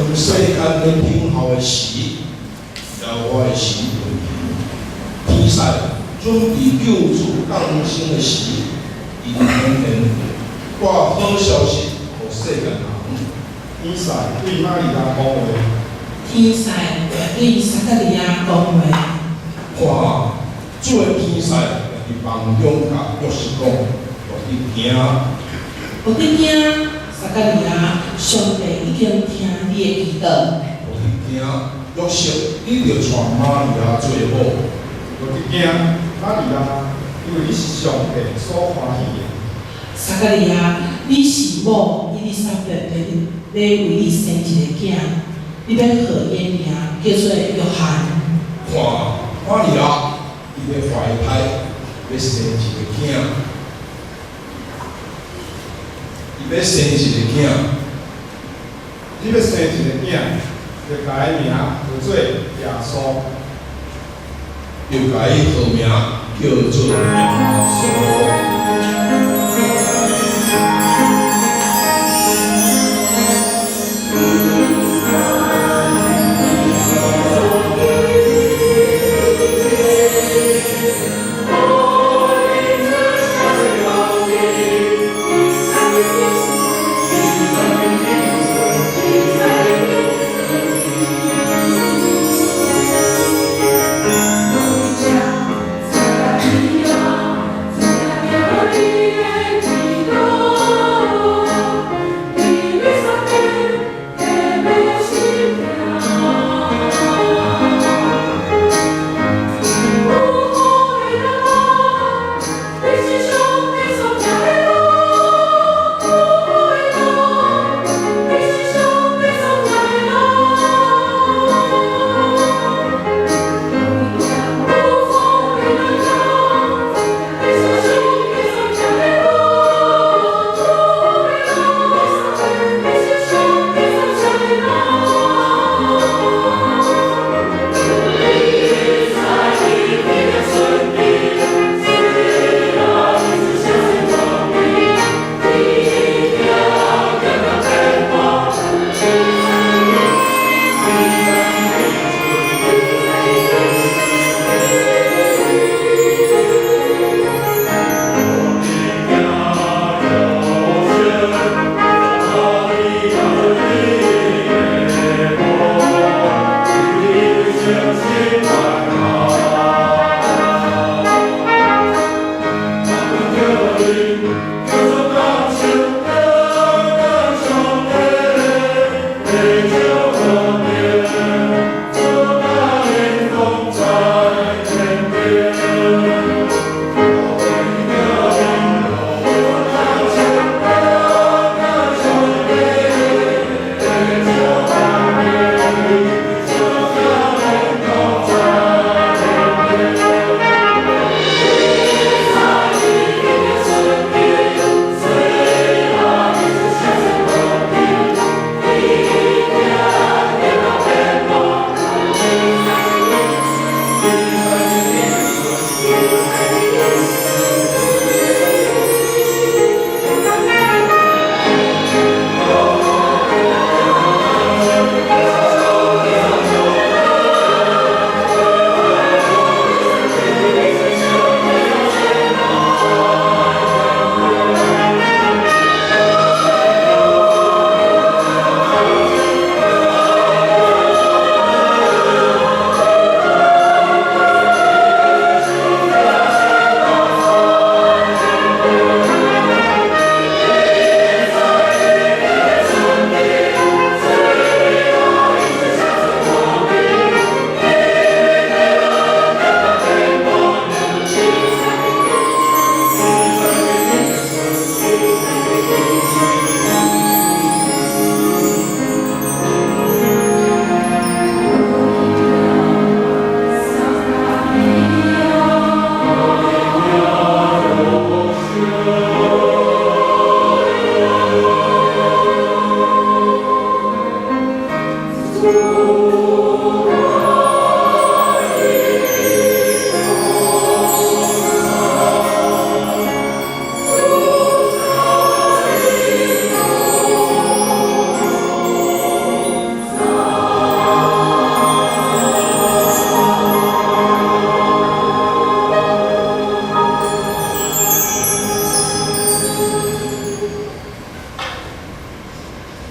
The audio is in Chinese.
从世间恁听候的时，了我的时，天使准备救主降生的时，伊天天挂好消息给世间人。天使对玛利亚讲话，天使对撒加利亚讲话，看，主的天使在梦中甲约瑟讲，我你惊，我伫惊撒加利亚，上帝已经听你的祈祷。我你惊，约瑟你着带玛利亚做某，我伫惊玛利亚，因为你是上帝所欢喜的。撒加利亚，你是某伊丽莎白要为你生一个囝，你要号伊名叫做约翰。看，玛利亚伊要怀胎，要生一个囝，伊要生一个囝。你要生一个囝，就甲伊名叫做耶稣。就甲伊号名叫做耶稣。